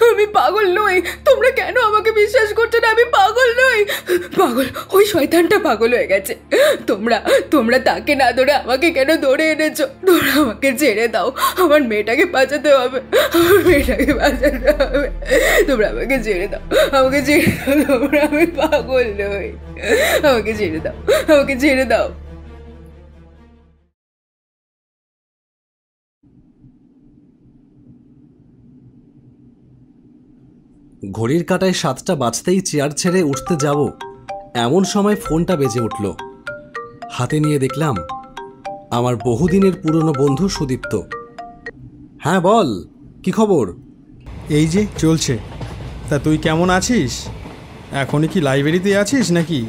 আমি পাগল নই, তোমরা কেন আমাকে বিশ্বাস করছো না? আমি পাগল নই। পাগল ওই শয়তানটা পাগল হয়ে গেছে। তোমরা তোমরা তাকে না ধরে আমাকে কেন ধরে এনেছো? তোমরা আমাকে ছেড়ে দাও, আমার মেয়েটাকে বাঁচাতে হবে, আমার মেয়েটাকে বাঁচাতে হবে। তোমরা আমাকে ছেড়ে দাও, আমাকে ছেড়ে দাও, তোমরা, আমি পাগল নই, আমাকে ছেড়ে দাও, আমাকে ছেড়ে দাও। ঘড়ির কাঁটায় 7টা বাজতেই চেয়ার ছেড়ে উঠতে যাব, এমন সময় ফোনটা বেজে উঠল। হাতে নিয়ে দেখলাম আমার বহুদিনের পুরনো বন্ধু সুদীপ্ত। হ্যাঁ বল, কি খবর? এই যে চলছে। তা তুই কেমন আছিস? এখনই কি লাইব্রেরিতে আছিস নাকি?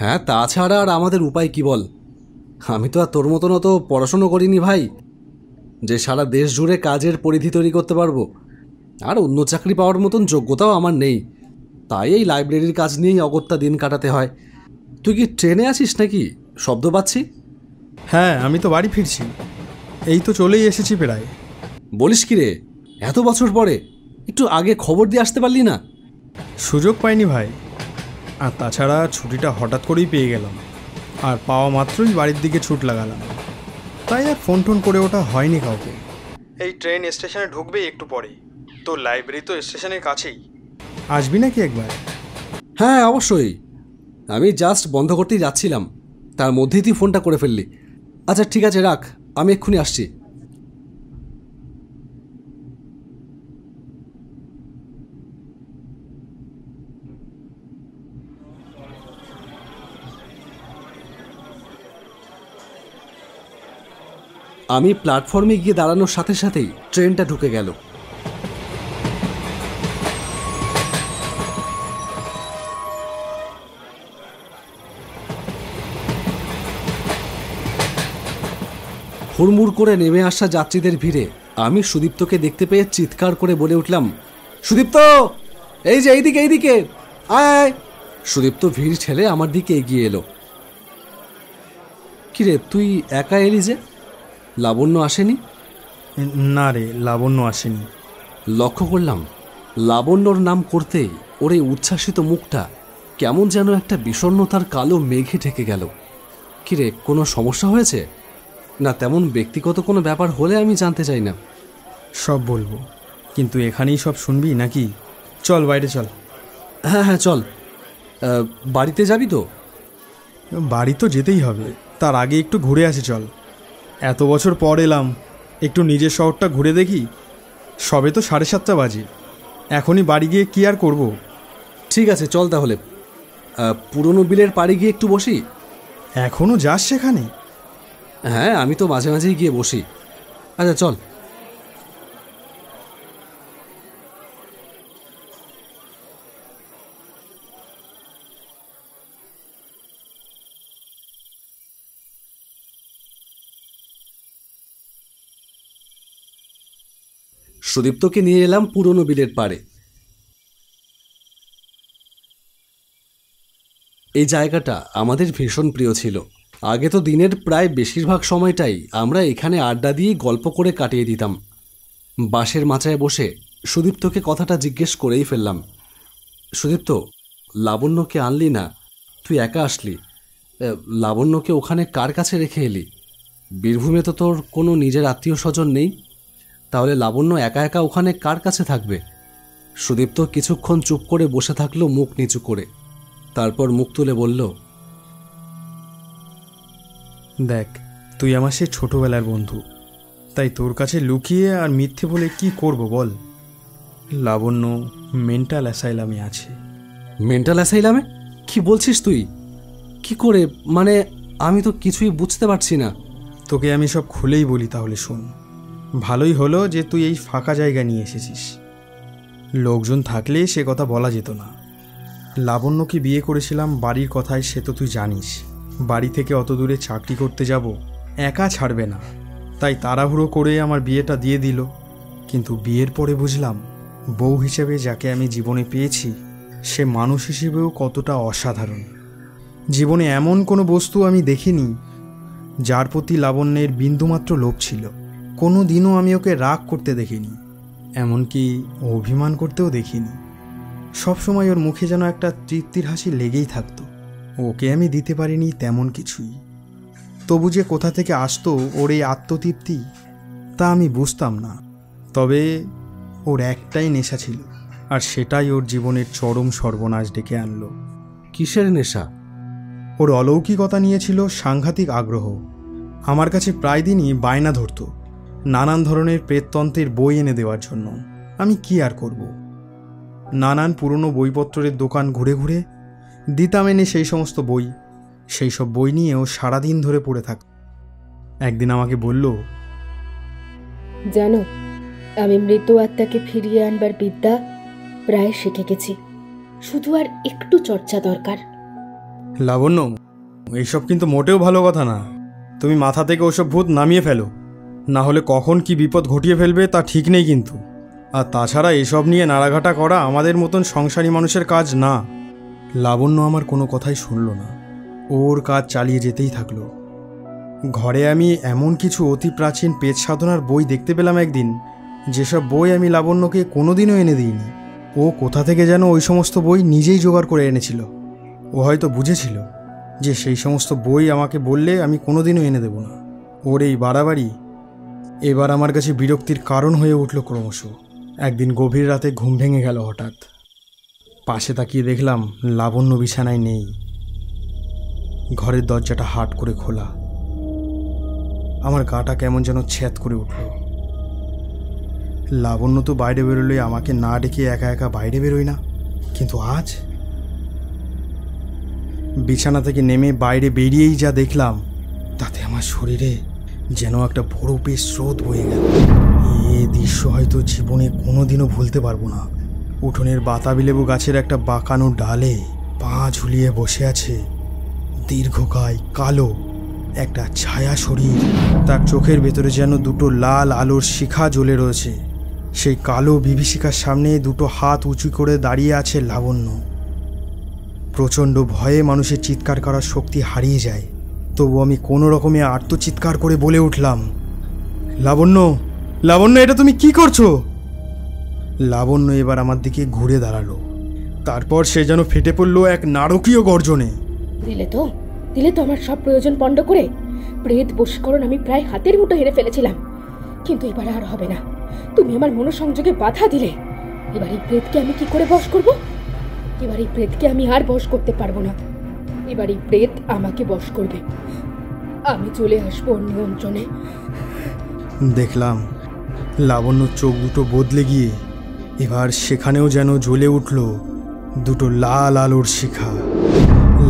হ্যাঁ, তাছাড়া আর আমাদের উপায় কি বল? আমি তো আর তোর মতন অত পড়াশুনো করিনি ভাই, যে সারা দেশ জুড়ে কাজের পরিধি তৈরি করতে পারবো। আর অন্য চাকরি পাওয়ার মতন যোগ্যতাও আমার নেই, তাই এই লাইব্রেরির কাজ নিয়েই অগত্যা দিন কাটাতে হয়। তুই কি ট্রেনে আছিস নাকি? শব্দ পাচ্ছি। হ্যাঁ, আমি তো বাড়ি ফিরছি, এই তো চলেই এসেছি প্রায়। বলিস কি রে, এত বছর পরে? একটু আগে খবর দিয়ে আসতে পারলি না? সুযোগ পাইনি ভাই, আর তাছাড়া ছুটিটা হঠাৎ করেই পেয়ে গেলাম, আর পাওয়া মাত্রই বাড়ির দিকে ছুট লাগালাম, তাই আর ফোন টোন করে ওটা হয়নি কাউকে। এই ট্রেন স্টেশনে ঢুকবেই একটু পরে, তো লাইব্রেরি তো স্টেশনের কাছেই, আসবি নাকি একবার? হ্যাঁ অবশ্যই, আমি জাস্ট বন্ধ করতেই যাচ্ছিলাম, তার মধ্যেই তুই ফোনটা করে ফেললি। আচ্ছা ঠিক আছে, রাখ, আমি এক্ষুনি আসছি। আমি প্ল্যাটফর্মে গিয়ে দাঁড়ানোর সাথে সাথেই ট্রেনটা ঢুকে গেল। হুড়মুড় করে নেমে আসা যাত্রীদের ভিড়ে আমি সুদীপ্তকে দেখতে পেয়ে চিৎকার করে বলে উঠলাম, সুদীপ্ত, এই যে এইদিকে এইদিকে আয়। সুদীপ্ত ভিড় ঠেলে আমার দিকে এগিয়ে এলো। কিরে, তুই একা এলি যে? লাবণ্য আসেনি? না রে, লাবণ্য আসেনি। লক্ষ্য করলাম লাবণ্যর নাম করতেই ওর এই উচ্ছ্বাসিত মুখটা কেমন যেন একটা বিষণ্ণতার কালো মেঘে ঢেকে গেল। কিরে, কোনো সমস্যা হয়েছে? না, তেমন ব্যক্তিগত কোনো ব্যাপার হলে আমি জানতে চাই না। সব বলবো, কিন্তু এখানেই সব শুনবি নাকি? চল বাইরে চল। হ্যাঁ হ্যাঁ চল। বাড়িতে যাবি তো? বাড়ি তো যেতেই হবে, তার আগে একটু ঘুরে আসি চল। এত বছর পর এলাম, একটু নিজের শহরটা ঘুরে দেখি। সবে তো 7:30 বাজে, এখনই বাড়ি গিয়ে কি আর করব? ঠিক আছে চল তাহলে। পুরনো বিলের পাড়ে গিয়ে একটু বসি। এখনও যাস সেখানে? হ্যাঁ, আমি তো মাঝে মাঝেই গিয়ে বসি। আচ্ছা চল। সুদীপ্তকে নিয়ে এলাম পুরনো বিলের পাড়ে। এই জায়গাটা আমাদের ভীষণ প্রিয় ছিল। আগে তো দিনের প্রায় বেশিরভাগ সময়টাই আমরা এখানে আড্ডা দিয়ে গল্প করে কাটিয়ে দিতাম। বাঁশের মাচায় বসে সুদীপ্তকে কথাটা জিজ্ঞেস করেই ফেললাম, সুদীপ্ত, লাবণ্যকে আনলি না? তুই একা আসলি, লাবণ্যকে ওখানে কার কাছে রেখে এলি? বীরভূমে তো তোর কোনো নিজের আত্মীয় স্বজন নেই, তাহলে লাবণ্য একা একা ওখানে কার কাছে থাকবে? সুদীপ্ত কিছুক্ষণ চুপ করে বসে থাকলো মুখ নিচু করে, তারপর মুখ তুলে বলল, দেখ, তুই আমার সে ছোটবেলার বন্ধু, তাই তোর কাছে লুকিয়ে আর মিথ্যে বলে কি করব বল? লাবণ্য মেন্টাল অ্যাসাইলামে আছে। মেন্টাল অ্যাসাইলামে? কি বলছিস তুই? কি করে, মানে আমি তো কিছুই বুঝতে পারছি না। তোকে আমি সব খুলেই বলি তাহলে শোন। ভালোই হলো যে তুই এই ফাঁকা জায়গা নিয়ে এসেছিস, লোকজন থাকলে সে কথা বলা যেত না। লাবণ্যকে বিয়ে করেছিলাম বাড়ির কথায়, সে তো তুই জানিস। বাড়ি থেকে অত দূরে চাকরি করতে যাব, একা ছাড়বে না, তাই তাড়াহুড়ো করে আমার বিয়েটা দিয়ে দিল। কিন্তু বিয়ের পরে বুঝলাম বউ হিসেবে যাকে আমি জীবনে পেয়েছি সে মানুষ হিসেবেও কতটা অসাধারণ। জীবনে এমন কোনো বস্তু আমি দেখিনি যার প্রতি লাবণ্যের বিন্দুমাত্র লোভ ছিল। কোনো দিনও আমি ওকে রাগ করতে দেখিনি। এমনকি অভিমান করতেও দেখিনি। সবসময় ওর মুখে যেন একটা তৃপ্তির হাসি লেগেই থাকতো। ওকে আমি দিতে পারিনি তেমন কিছুই, তবু যে কোথা থেকে আসতো ওর এই আত্মতৃপ্তি তা আমি বুঝতাম না। তবে ওর একটাই নেশা ছিল, আর সেটাই ওর জীবনের চরম সর্বনাশ ডেকে আনলো। কিসের নেশা? ওর অলৌকিকতা নিয়ে ছিল সাংঘাতিক আগ্রহ। আমার কাছে প্রায় দিনই বায়না ধরত নানান ধরনের প্রেততন্ত্রের বই এনে দেওয়ার জন্য। আমি কি আর করব, নানান পুরনো বইপত্রের দোকান ঘুরে ঘুরে দিতাম এনে সেই সমস্ত বই। সেই সব বই নিয়ে ও সারাদিন ধরে পড়ে থাকত। একদিন আমাকে বলল, জানো, আমি মৃত আত্মাকে ফিরিয়ে আনবার বিদ্যা প্রায় শিখে গেছি, শুধু আর একটু চর্চা দরকার। লাবণ্য, এইসব কিন্তু মোটেও ভালো কথা না। তুমি মাথা থেকে ওসব ভূত নামিয়ে ফেলো, না হলে কখন কি বিপদ ঘটিয়ে ফেলবে তা ঠিক নেই কিন্তু। আর তাছাড়া এসব নিয়ে নাড়াঘাটা করা আমাদের মতন সংসারী মানুষের কাজ না। লাবণ্য আমার কোনো কথাই শুনল না, ওর কাজ চালিয়ে যেতেই থাকলো। ঘরে আমি এমন কিছু অতি প্রাচীন পেট সাধনার বই দেখতে পেলাম একদিন, যেসব বই আমি লাবণ্যকে কোনোদিনও এনে দিইনি। ও কোথা থেকে যেন ওই সমস্ত বই নিজেই জোগাড় করে এনেছিল। ও হয়তো বুঝেছিল যে সেই সমস্ত বই আমাকে বললে আমি কোনোদিনও এনে দেব না। ওর এই বাড়াবাড়ি এবার আমার কাছে বিরক্তির কারণ হয়ে উঠল ক্রমশ। একদিন গভীর রাতে ঘুম ভেঙে গেল হঠাৎ। পাশে তাকিয়ে দেখলাম লাবণ্য বিছানায় নেই। ঘরের দরজাটা হাট করে খোলা। আমার গাটা কেমন যেন ছ্যাদ করে উঠল। লাবণ্য তো বাইরে বেরোলে আমাকে না ডেকে একা একা বাইরে বেরোয় না, কিন্তু আজ বিছানা থেকে নেমে বাইরে বেরিয়েই যা দেখলাম, তাতে আমার শরীরে যেন একটা বরফের স্রোত বয়ে গেল। এই দৃশ্য হয়তো জীবনে কোনোদিনও ভুলতে পারবো না। উঠোনের বাতাবি লেবু গাছের একটা বাঁকানো ডালে পা ঝুলিয়ে বসে আছে দীর্ঘকায় কালো একটা ছায়া শরীর। তার চোখের ভেতরে যেন দুটো লাল আলোর শিখা জ্বলে রয়েছে। সেই কালো বিভীষিকার সামনে দুটো হাত উঁচু করে দাঁড়িয়ে আছে লাবণ্য। প্রচণ্ড ভয়ে মানুষের চিৎকার করার শক্তি হারিয়ে যায়, তবু আমি কোনো রকমে আর্তচিৎকার করে বলে উঠলাম, লাবণ্য, লাবণ্য, এটা তুমি কি করছো? লাবণ্য এবার আমার দিকে ঘুরে দাঁড়ালো। তারপর সে যেন ফেটে পড়লো এক নারকীয় গর্জনে। দিলে তো আমার সব প্রয়োজন পণ্ড করে। প্রেত বশীকরণ আমি প্রায় হাতের মুঠো হেরে ফেলেছিলাম, কিন্তু এবার আর হবে না। তুমি আমার মনোসংযোগে বাধা দিলে। এবার এই প্রেতকে আমি কি করে বশ করব? এবার এই প্রেতকে আমি আর বশ করতে পারবো না। এবার এই প্রেত আমাকে বশ করবে। আমি চলে আসবো ওর নিয়ন্ত্রণে। দেখলাম লাবণ্য চোখ দুটো বদলে গিয়ে এবার সেখানেও যেন জ্বলে উঠল দুটো লাল আলোর শিখা।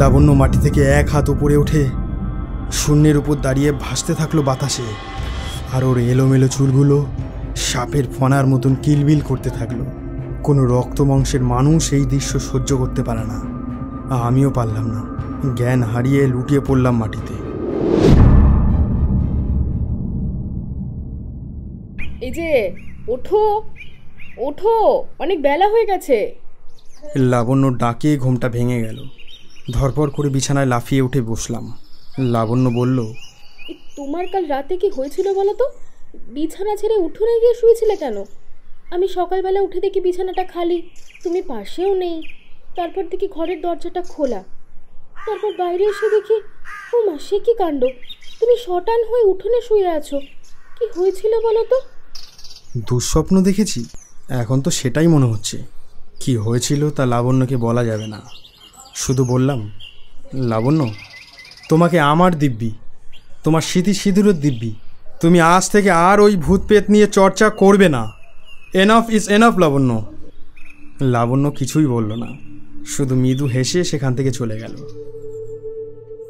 লাবণ্য মাটি থেকে এক হাত উপরে উঠে শূন্যের উপর দাঁড়িয়ে ভাসতে থাকলো বাতাসে, আর ওর এলোমেলো চুলগুলো সাপের ফনার মতন কিলবিল করতে থাকলো। কোনো রক্ত মাংসের মানুষ এই দৃশ্য সহ্য করতে পারে না। আমিও পারলাম না। জ্ঞান হারিয়ে লুটিয়ে পড়লাম মাটিতে। এই যে, ওঠো ওঠো, অনেক বেলা হয়ে গেছে। লাবণ্য ডাকে ঘুমটা ভেঙে গেল। ধরপড় করে বিছানায় লাফিয়ে উঠে বসলাম। লাবণ্য বলল, তোমার কাল রাতে কি হয়েছিল বলো তো? বিছানা ছেড়ে উঠোনে গিয়ে শুয়েছিলে কেন? আমি সকালবেলা উঠে দেখি বিছানাটা খালি, তুমি পাশেও নেই। তারপর দেখি ঘরের দরজাটা খোলা। তারপর বাইরে এসে দেখি, ও মা, সে কি কাণ্ড! তুমি শটান হয়ে উঠোনে শুয়ে আছো। কি হয়েছিল বলো তো? দুঃস্বপ্ন দেখেছি, এখন তো সেটাই মনে হচ্ছে। কি হয়েছিল তা লাবণ্যকে বলা যাবে না। শুধু বললাম, লাবণ্য, তোমাকে আমার দিব্যি, তোমার স্মৃতি সিঁদুরের দিব্যি। তুমি আজ থেকে আর ওই ভূত পেত নিয়ে চর্চা করবে না। এনাফ ইজ এনাফ লাবণ্য। লাবণ্য কিছুই বলল না, শুধু মৃদু হেসে সেখান থেকে চলে গেল।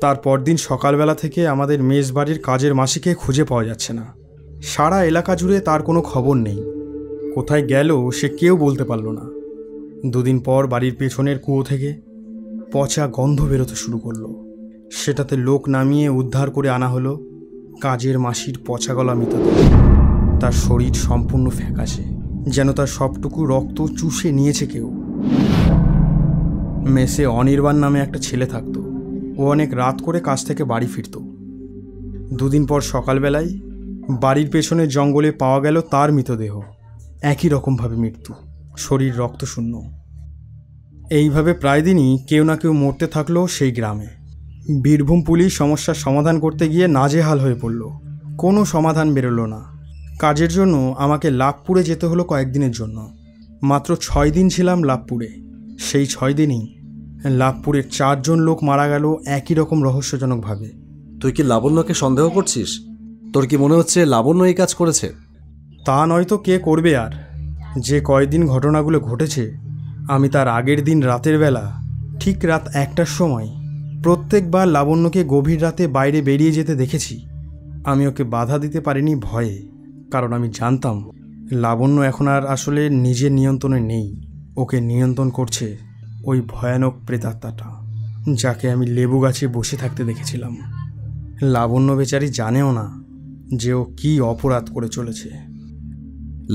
তার পরদিন সকালবেলা থেকে আমাদের মেজবাড়ির কাজের মাসিকে খুঁজে পাওয়া যাচ্ছে না। সারা এলাকা জুড়ে তার কোনো খবর নেই। কোথায় গেল সে কেউ বলতে পারল না। দুদিন পর বাড়ির পেছনের কুয়ো থেকে পচা গন্ধ বেরোতে শুরু করলো। সেটাতে লোক নামিয়ে উদ্ধার করে আনা হলো কাজের মাসির পচা গলা মৃতদেহ। তার শরীর সম্পূর্ণ ফ্যাকাশে, যেন তার সবটুকু রক্ত চুষে নিয়েছে কেউ। মেসে অনির্বাণ নামে একটা ছেলে থাকতো। ও অনেক রাত করে কাজ থেকে বাড়ি ফিরত। দুদিন পর সকালবেলায় বাড়ির পেছনের জঙ্গলে পাওয়া গেল তার মৃতদেহ। একই রকমভাবে মৃত্যু, শরীর রক্তশূন্য। এইভাবে প্রায় দিনই কেউ না কেউ মরতে থাকলো সেই গ্রামে। বীরভূম পুলিশ সমস্যার সমাধান করতে গিয়ে নাজেহাল হয়ে পড়ল। কোনো সমাধান বেরোলো না। কাজের জন্য আমাকে লাভপুরে যেতে হলো কয়েকদিনের জন্য। মাত্র 6 দিন ছিলাম লাভপুরে। সেই 6 দিনেই লাভপুরের 4 জন লোক মারা গেল একই রকম রহস্যজনকভাবে। তুই কি লাবণ্যকে সন্দেহ করছিস? তোর কি মনে হচ্ছে লাবণ্য এই কাজ করেছে? তা নয়তো কে করবে আর? যে কয়দিন ঘটনাগুলো ঘটেছে, আমি তার আগের দিন রাতের বেলা ঠিক রাত 1টার সময় প্রত্যেকবার লাবণ্যকে গভীর রাতে বাইরে বেরিয়ে যেতে দেখেছি। আমি ওকে বাধা দিতে পারিনি ভয়ে, কারণ আমি জানতাম লাবণ্য এখন আর আসলে নিজের নিয়ন্ত্রণে নেই। ওকে নিয়ন্ত্রণ করছে ওই ভয়ানক প্রেতাত্মাটা, যাকে আমি লেবু গাছে বসে থাকতে দেখেছিলাম। লাবণ্য বেচারি জানেও না যে ও কী অপরাধ করে চলেছে।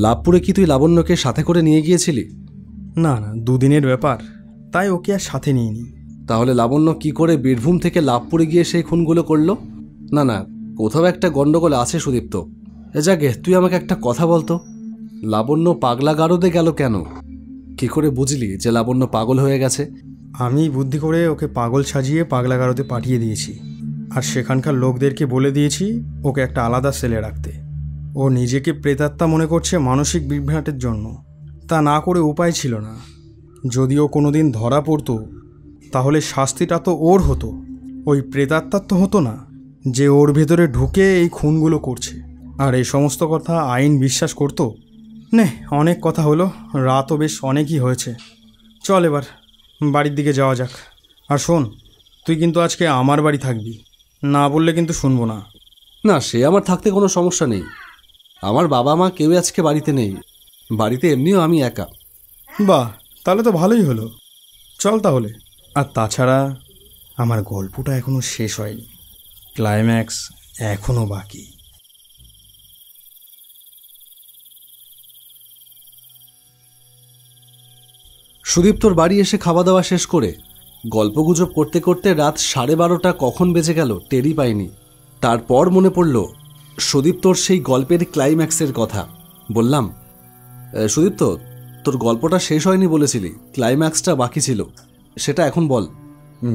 লাভপুরে কি তুই লাবণ্যকে সাথে করে নিয়ে গিয়েছিলি? না না, 2 দিনের ব্যাপার, তাই ওকে আর সাথে নিইনি। তাহলে লাবণ্য কি করে বীরভূম থেকে লাভপুরে গিয়ে সেই খুনগুলো করলো? না না, কোথাও একটা গন্ডগোল আছে সুদীপ্ত। যাকে তুই আমাকে একটা কথা বলতো, লাবণ্য পাগলা গারদে গেল কেন? কি করে বুঝলি যে লাবণ্য পাগল হয়ে গেছে? আমি বুদ্ধি করে ওকে পাগল সাজিয়ে পাগলাগারদে পাঠিয়ে দিয়েছি, আর সেখানকার লোকদেরকে বলে দিয়েছি ওকে একটা আলাদা সেলে রাখতে। ও নিজেকে প্রেতাত্মা মনে করছে মানসিক বিভ্রাটের জন্য। তা না করে উপায় ছিল না। যদি ও কোনোদিন ধরা পড়তো তাহলে শাস্তিটা তো ওর হতো, ওই প্রেতাত্মার তো হতো না, যে ওর ভেতরে ঢুকে এই খুনগুলো করছে। আর এই সমস্ত কথা আইন বিশ্বাস করতো? নে, অনেক কথা হলো, রাতও বেশ অনেকই হয়েছে। চল এবার বাড়ির দিকে যাওয়া যাক। আর শোন, তুই কিন্তু আজকে আমার বাড়ি থাকবি, না বললে কিন্তু শুনবো না। না, সে আমার থাকতে কোনো সমস্যা নেই। আমার বাবা মা কেউ আজকে বাড়িতে নেই, বাড়িতে এমনিও আমি একা। বাহ, তাহলে তো ভালোই হলো। চল তাহলে। আর তাছাড়া আমার গল্পটা এখনো শেষ হয়নি, ক্লাইম্যাক্স এখনো বাকি। সুদীপ্তর বাড়ি এসে খাওয়া দাওয়া শেষ করে গল্পগুজব করতে করতে রাত 12:30 কখন বেজে গেল টেরই পাইনি। তারপর মনে পড়ল সুদীপ্তর সেই গল্পের ক্লাইম্যাক্সের কথা। বললাম, সুদীপ্ত, তোর গল্পটা শেষ হয়নি বলেছিলি, ক্লাইম্যাক্সটা বাকি ছিল, সেটা এখন বল।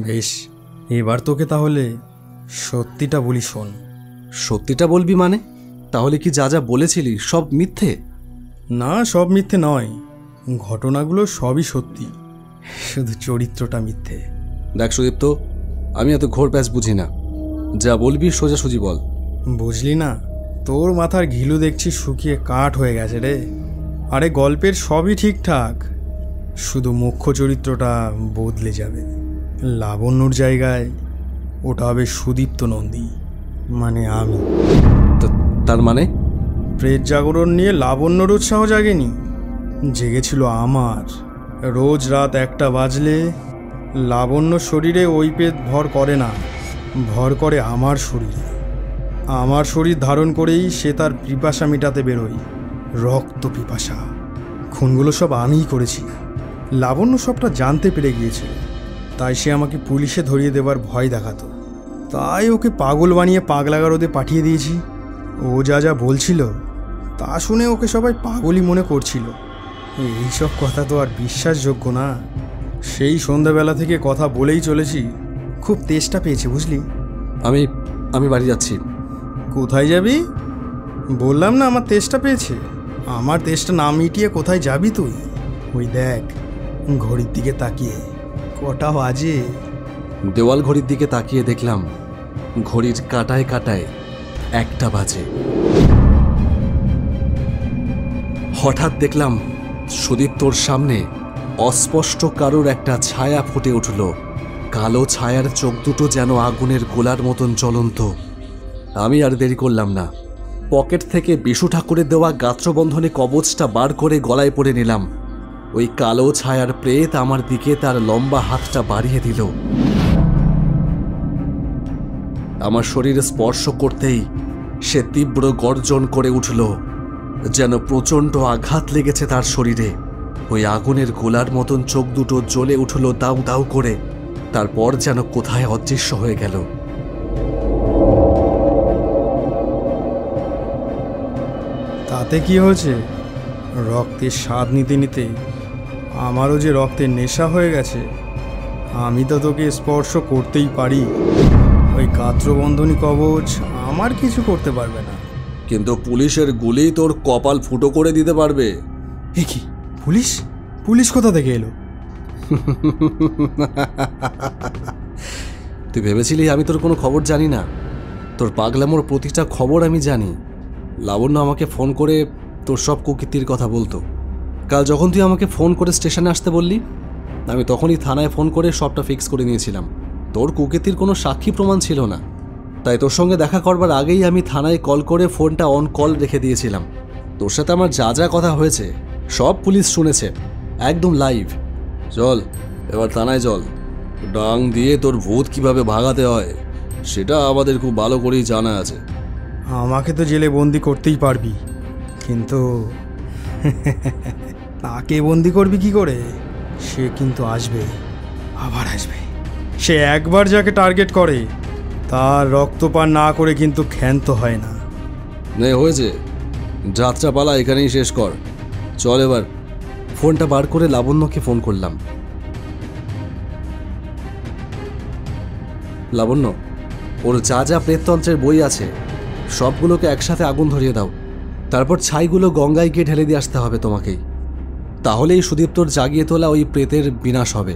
বেশ, এবার তোকে তাহলে সত্যিটা বলি, শোন। সত্যিটা বলবি মানে? তাহলে কি যা যা বলেছিলি সব মিথ্যে? না, সব মিথ্যে নয়, ঘটনাগুলো সবই সত্যি, শুধু চরিত্রটা মিথ্যে। দেখ সুদীপ্ত, আমি এত ঘোর প্যাচ বুঝি না, যা বলবি সোজাসুজি বল। বুঝলি না? তোর মাথার ঘিলু দেখছি শুকিয়ে কাঠ হয়ে গেছে রে। আরে গল্পের সবই ঠিকঠাক, শুধু মুখ্য চরিত্রটা বদলে যাবে। লাবণ্যর জায়গায় ওটা হবে সুদীপ্ত নন্দী, মানে আমি। তার মানে? প্রেত জাগরণ নিয়ে লাবণ্যর উৎসাহ জাগেনি, জেগেছিল আমার। রোজ রাত 1টা বাজলে লাবণ্য শরীরে ওই প্রেত ভর করে না, ভর করে আমার শরীরে। আমার শরীর ধারণ করেই সে তার পিপাসা মেটাতে বেরোয়, রক্ত পিপাসা। খুনগুলো সব আমিই করেছি। লাবণ্য সবটা জানতে পেরে গিয়েছিল, তাই সে আমাকে পুলিশে ধরিয়ে দেবার ভয় দেখাতো। তাই ওকে পাগল বানিয়ে পাগলাগারদে পাঠিয়ে দিয়েছি। ও যা যা বলছিল তা শুনে ওকে সবাই পাগলই মনে করছিল। এইসব কথা তো আর বিশ্বাসযোগ্য না। সেই সন্ধ্যাবেলা থেকে কথা বলেই চলেছি, খুব তেষ্টা পেয়েছে বুঝলি। আমি বাড়ি যাচ্ছি। কোথায় যাবি? বললাম না আমার তেষ্টা পেয়েছে। আমার তেষ্টা না মিটিয়ে কোথায় যাবি তুই? ওই দেখ ঘড়ির দিকে তাকিয়ে, কটা বাজে? দেওয়াল ঘড়ির দিকে তাকিয়ে দেখলাম ঘড়ির কাঁটায় কাঁটায় 1টা বাজে। হঠাৎ দেখলাম সুদীপ্তর সামনে অস্পষ্ট কারোর একটা ছায়া ফুটে উঠল। কালো ছায়ার চোখ দুটো যেন আগুনের গোলার মতন জ্বলন্ত। আমি আর দেরি করলাম না, পকেট থেকে বিশু ঠাকুরের দেওয়া গাত্রবন্ধনে কবচটা বার করে গলায় পরে নিলাম। ওই কালো ছায়ার প্রেত আমার দিকে তার লম্বা হাতটা বাড়িয়ে দিল। আমার শরীরে স্পর্শ করতেই সে তীব্র গর্জন করে উঠল, যেন প্রচণ্ড আঘাত লেগেছে তার শরীরে। ওই আগুনের গোলার মতন চোখ দুটো জ্বলে উঠল দাউ দাউ করে, তারপর যেন কোথায় অদৃশ্য হয়ে গেল। তাতে কি হয়েছে? রক্তের স্বাদ নিতে নিতে আমারও যে রক্তের নেশা হয়ে গেছে। আমি তো তোকে স্পর্শ করতেই পারি, ওই গাত্রবন্ধনী কবচ আমার কিছু করতে পারবে না। কিন্তু পুলিশের গুলি তোর কপাল ফুটো করে দিতে পারবে। এ কি, পুলিশ? পুলিশ কোথা থেকে এলো? তুই ভেবেছিলি আমি তোর কোনো খবর জানি না? তোর পাগলামোর প্রতিটা খবর আমি জানি। লাবণ্য আমাকে ফোন করে তোর সব কুকীর্তির কথা বলতো। কাল যখন তুই আমাকে ফোন করে স্টেশনে আসতে বললি, আমি তখনই থানায় ফোন করে সবটা ফিক্স করে নিয়েছিলাম। তোর কুকীর্তির কোনো সাক্ষী প্রমাণ ছিল না, তাই তোর সঙ্গে দেখা করবার আগেই আমি থানায় কল করে ফোনটা অন কল রেখে দিয়েছিলাম। তোর সাথে আমার যা যা কথা হয়েছে সব পুলিশ শুনেছে, একদম লাইভ। চল এবার থানায় চল। ডাং দিয়ে তোর ভূত কিভাবে ভাগাতে হয় সেটা আমাদের খুব ভালো করেই জানা আছে। আমাকে তো জেলে বন্দি করতেই পারবি, কিন্তু তাকে বন্দি করবি কি করে? সে কিন্তু আসবে, আবার আসবে। সে একবার যাকে টার্গেট করে তার রক্তপান না করে কিন্তু ক্ষান্ত হয় না। নে হয়েছে, যাত্রাপালা এখানেই শেষ কর। চল এবার। ফোনটা বার করে লাবণ্যকে ফোন করলাম। লাবণ্য, ওর যা যা প্রেততন্ত্রের বই আছে সবগুলোকে একসাথে আগুন ধরিয়ে দাও। তারপর ছাইগুলো গঙ্গায় গিয়ে ঢেলে দিয়ে আসতে হবে তোমাকেই। তাহলেই সুদীপ্তর জাগিয়ে তোলা ওই প্রেতের বিনাশ হবে।